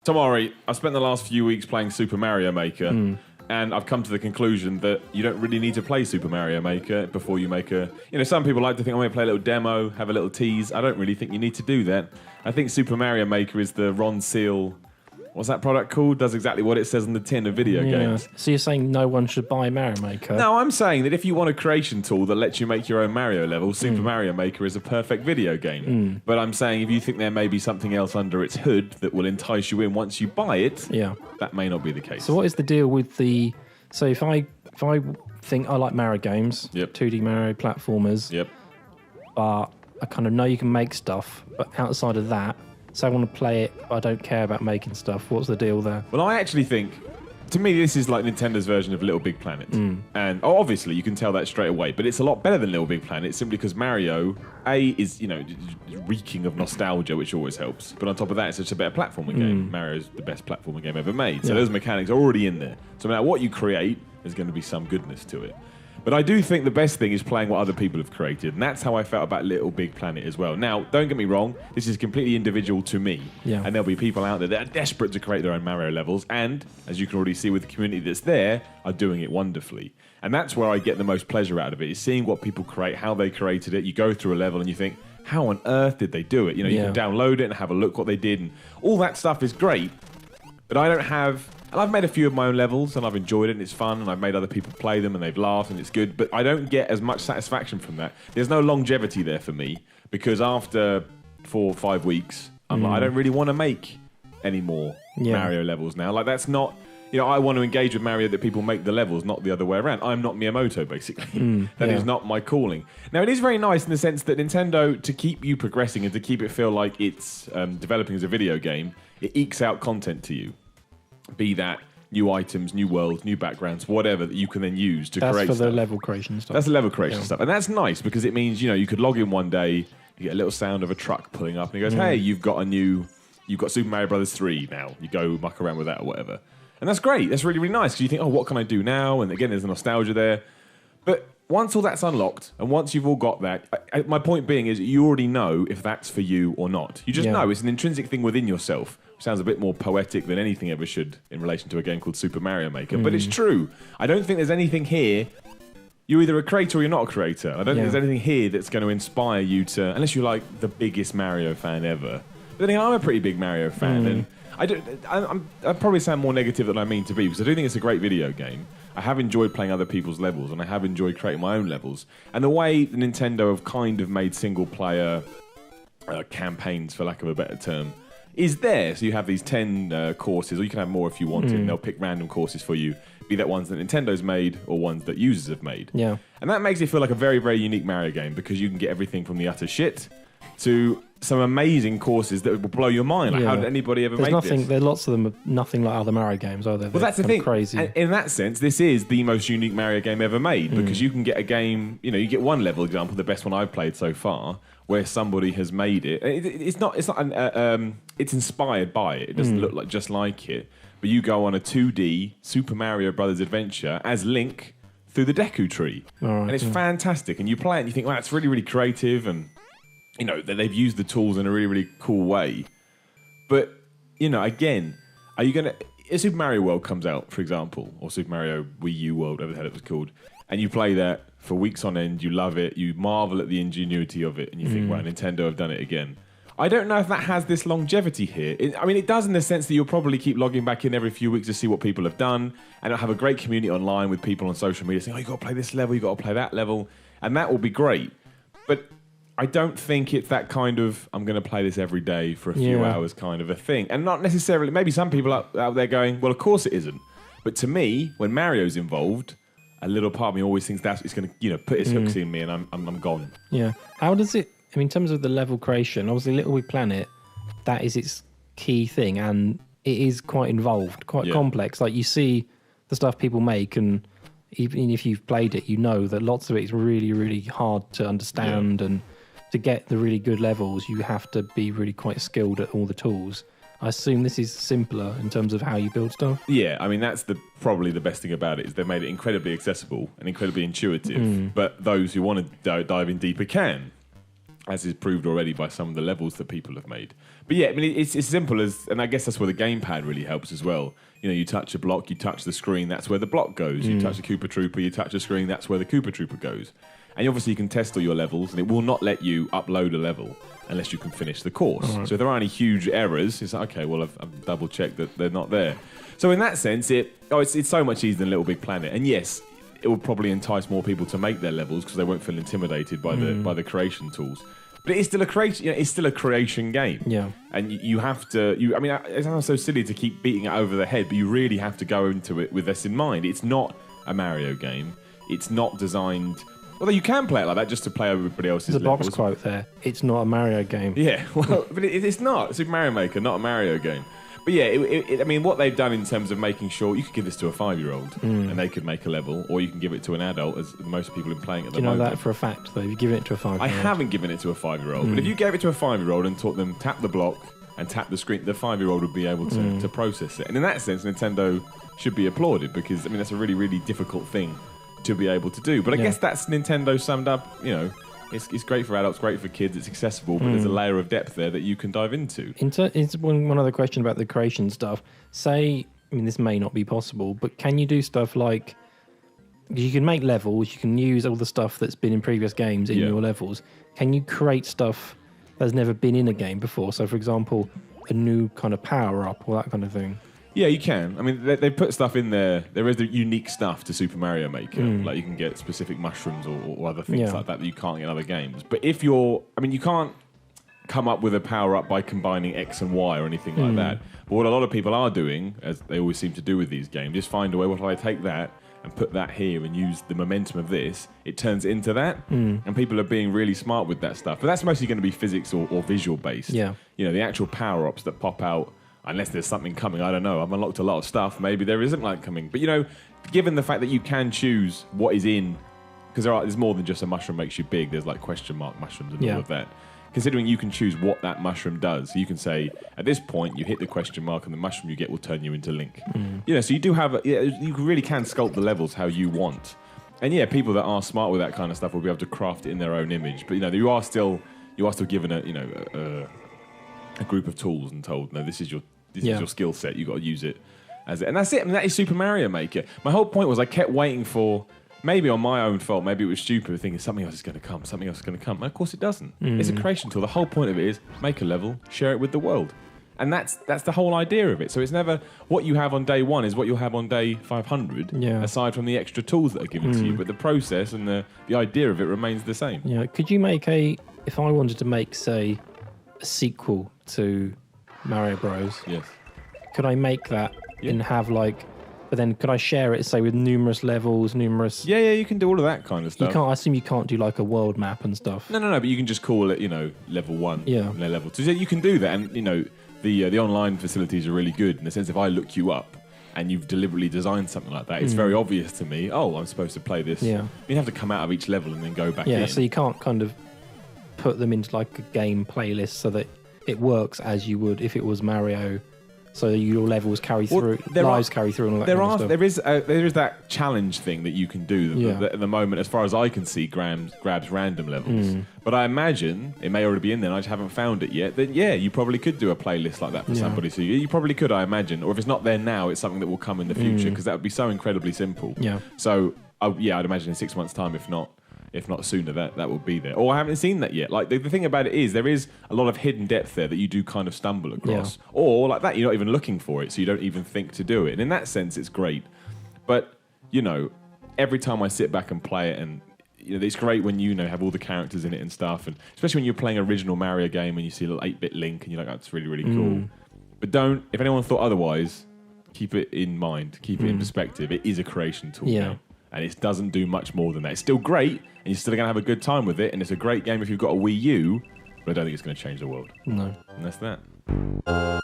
Tomori, I've spent the last few weeks playing Super Mario Maker, and I've come to the conclusion that you don't really need to play Super Mario Maker before you make a... You know, some people like to think, I'm going to play a little demo, have a little tease. I don't really think you need to do that. I think Super Mario Maker is the Ron Seal... What's that product called? Does exactly what it says on the tin of video games. So you're saying no one should buy Mario Maker? No, I'm saying that if you want a creation tool that lets you make your own Mario level, Super Mario Maker is a perfect video game. But I'm saying if you think there may be something else under its hood that will entice you in once you buy it, that may not be the case. So what is the deal with the... So if I think I like Mario games, 2D Mario platformers, but I kind of know you can make stuff, but outside of that, so I want to play it, but I don't care about making stuff. What's the deal there? Well, I actually think, to me, this is like Nintendo's version of Little Big Planet. And obviously, you can tell that straight away, but it's a lot better than Little Big Planet simply because Mario, A, is, you know, reeking of nostalgia, which always helps. But on top of that, it's just a better platforming game. Mario's the best platforming game ever made. So those mechanics are already in there. So no matter what you create, there's going to be some goodness to it. But I do think the best thing is playing what other people have created, and that's how I felt about Little Big Planet as well. Now, don't get me wrong, this is completely individual to me, and there'll be people out there that are desperate to create their own Mario levels, and, as you can already see with the community that's there, are doing it wonderfully. And that's where I get the most pleasure out of it, is seeing what people create, how they created it. You go through a level and you think, how on earth did they do it? You know, you can download it and have a look what they did, and all that stuff is great, but I don't have... And I've made a few of my own levels, and I've enjoyed it, and it's fun, and I've made other people play them, and they've laughed, and it's good, but I don't get as much satisfaction from that. There's no longevity there for me, because after 4 or 5 weeks, I'm like, I don't really want to make any more Mario levels now. Like, that's not... You know, I want to engage with Mario that people make the levels, not the other way around. I'm not Miyamoto, basically. That is not my calling. Now, it is very nice in the sense that Nintendo, to keep you progressing and to keep it feel like it's developing as a video game, it ekes out content to you. Be that new items, new worlds, new backgrounds, whatever that you can then use to create stuff. That's for the level creation stuff. That's the level creation stuff. And that's nice because it means, you know, you could log in one day, you get a little sound of a truck pulling up and it goes, hey, you've got Super Mario Brothers 3 now. You go muck around with that or whatever. And that's great. That's really, really nice because you think, oh, what can I do now? And again, there's the nostalgia there. But once all that's unlocked and once you've all got that, my point being is you already know if that's for you or not. You just know. It's an intrinsic thing within yourself. Sounds a bit more poetic than anything ever should in relation to a game called Super Mario Maker. But it's true. I don't think there's anything here. You're either a creator or you're not a creator. I don't think there's anything here that's going to inspire you to, unless you're like the biggest Mario fan ever. But then I'm a pretty big Mario fan, and I probably sound more negative than I mean to be, because I do think it's a great video game. I have enjoyed playing other people's levels, and I have enjoyed creating my own levels. And the way the Nintendo have kind of made single-player campaigns, for lack of a better term, is there. So you have these 10 courses, or you can have more if you want, and they'll pick random courses for you, be that ones that Nintendo's made or ones that users have made. Yeah. And that makes it feel like a very, very unique Mario game, because you can get everything from the utter shit to some amazing courses that will blow your mind. Like, how did anybody ever make this? There's lots of them, nothing like other Mario games, are there? Well, that's the thing. Crazy. And in that sense, this is the most unique Mario game ever made, because you can get a game, you know, you get one level example, the best one I've played so far, where somebody has made it. It's inspired by it. It doesn't look like just like it. But you go on a 2D Super Mario Brothers adventure as Link through the Deku Tree. And it's fantastic. And you play it and you think, wow, it's really, really creative, and you know, they've used the tools in a really, really cool way. But, you know, again, are you going to... If Super Mario World comes out, for example, or Super Mario Wii U World, whatever the hell it was called, and you play that for weeks on end, you love it, you marvel at the ingenuity of it, and you think, wow, Nintendo have done it again. I don't know if that has this longevity here. I mean, it does in the sense that you'll probably keep logging back in every few weeks to see what people have done, and it'll have a great community online with people on social media saying, oh, you got to play this level, you got to play that level, and that will be great. But I don't think it's that kind of, I'm going to play this every day for a few hours kind of a thing. And not necessarily, maybe some people out there going, well, of course it isn't. But to me, when Mario's involved, a little part of me always thinks that's it's going to, you know, put its hooks in me, and I'm gone. Yeah. How does it, I mean, in terms of the level creation, obviously Little Big Planet, that is its key thing, and it is quite involved, quite complex. Like, you see the stuff people make, and even if you've played it, you know that lots of it is really, really hard to understand, and to get the really good levels, you have to be really quite skilled at all the tools. I assume this is simpler in terms of how you build stuff. Yeah, I mean, that's probably the best thing about it, is they've made it incredibly accessible and incredibly intuitive, but those who want to dive in deeper can. as is proved already by some of the levels that people have made. But yeah, I mean, it's as simple as, and I guess that's where the gamepad really helps as well. You know, you touch a block, you touch the screen, that's where the block goes. You touch a Koopa Trooper, you touch a screen, that's where the Koopa Trooper goes. And obviously you can test all your levels, and it will not let you upload a level unless you can finish the course. Right. So if there are any huge errors, it's like, okay, well, I've double-checked that they're not there. So in that sense, it's so much easier than Little Big Planet. And yes, it will probably entice more people to make their levels because they won't feel intimidated by the creation tools. But it's still a creation. You know, it's still a creation game. Yeah. And you have to. I mean, it sounds so silly to keep beating it over the head, but you really have to go into it with this in mind. It's not a Mario game. It's not designed. Although you can play it like that just to play everybody else's levels. There's a box quote there. It's not a Mario game. Yeah. Well, but it's not. Super Mario Maker, not a Mario game. But yeah, I mean, what they've done in terms of making sure you could give this to a 5-year-old and they could make a level, or you can give it to an adult, as most people are playing at the moment. Do you know that for a fact, though? You've given it to a 5-year-old. I haven't given it to a 5-year-old, but if you gave it to a 5-year-old and taught them tap the block and tap the screen, the 5-year-old would be able to process it. And in that sense, Nintendo should be applauded because, I mean, that's a really, really difficult thing to be able to do. But I guess that's Nintendo summed up, you know. It's great for adults, great for kids, it's accessible, but there's a layer of depth there that you can dive into. It's one other question about the creation stuff. Say, I mean, this may not be possible, but can you do stuff like, you can make levels, you can use all the stuff that's been in previous games in your levels. Can you create stuff that's never been in a game before? So, for example, a new kind of power-up or that kind of thing? Yeah, you can. I mean, they put stuff in there. There is the unique stuff to Super Mario Maker. Like you can get specific mushrooms or other things like that you can't get in other games. But if you can't come up with a power-up by combining X and Y or anything like that. But what a lot of people are doing, as they always seem to do with these games, is find a way, well, if I take that and put that here and use the momentum of this, it turns it into that. And people are being really smart with that stuff. But that's mostly going to be physics or visual-based. Yeah. You know, the actual power-ups that pop out, unless there's something coming, I don't know. I've unlocked a lot of stuff. Maybe there isn't like coming. But, you know, given the fact that you can choose what is in, because there's more than just a mushroom makes you big. There's like question mark mushrooms and all of that. Considering you can choose what that mushroom does. So you can say, at this point, you hit the question mark and the mushroom you get will turn you into Link. You know, so you do have, you really can sculpt the levels how you want. And yeah, people that are smart with that kind of stuff will be able to craft it in their own image. But, you know, you are still given a group of tools and told, no, this is your skill set. You've got to use it as it. And that's it. I mean, that is Super Mario Maker. My whole point was I kept waiting for, maybe on my own fault, maybe it was stupid, thinking something else is going to come, something else is going to come. And of course it doesn't. It's a creation tool. The whole point of it is make a level, share it with the world. And that's the whole idea of it. So it's never what you have on day 1 is what you'll have on day 500, aside from the extra tools that are given to you. But the process and the idea of it remains the same. Yeah. Could you make if I wanted to make, say, a sequel to Mario Bros. Yes. Could I make that and have but then could I share it, say, with numerous levels, Yeah, you can do all of that kind of stuff. I assume you can't do like a world map and stuff. No, but you can just call it, level 1 and then level 2. So you can do that, and the online facilities are really good in the sense if I look you up and you've deliberately designed something like that, it's very obvious to me, I'm supposed to play this. Yeah. You have to come out of each level and then go back in. Yeah, so you can't kind of put them into like a game playlist so that it works as you would if it was Mario, so your levels carry through, lives carry through, and all that kind of stuff. There is that challenge thing that you can do that at the moment, as far as I can see, grabs random levels. But I imagine it may already be in there, and I just haven't found it yet. Then you probably could do a playlist like that for somebody. So you probably could, I imagine. Or if it's not there now, it's something that will come in the future, because that would be so incredibly simple. Yeah. So I'd imagine in 6 months' time, if not sooner, that will be there. Or I haven't seen that yet. Like the thing about it is there is a lot of hidden depth there that you do kind of stumble across. Or like that, you're not even looking for it, so you don't even think to do it. And in that sense, it's great. But, every time I sit back and play it, and it's great when have all the characters in it and stuff, and especially when you're playing an original Mario game and you see a little 8-bit Link and you're like, that's really, really cool. But if anyone thought otherwise, keep it in mind, keep it in perspective. It is a creation tool now. And it doesn't do much more than that. It's still great, and you're still going to have a good time with it, and it's a great game if you've got a Wii U, but I don't think it's going to change the world. No. And that's that.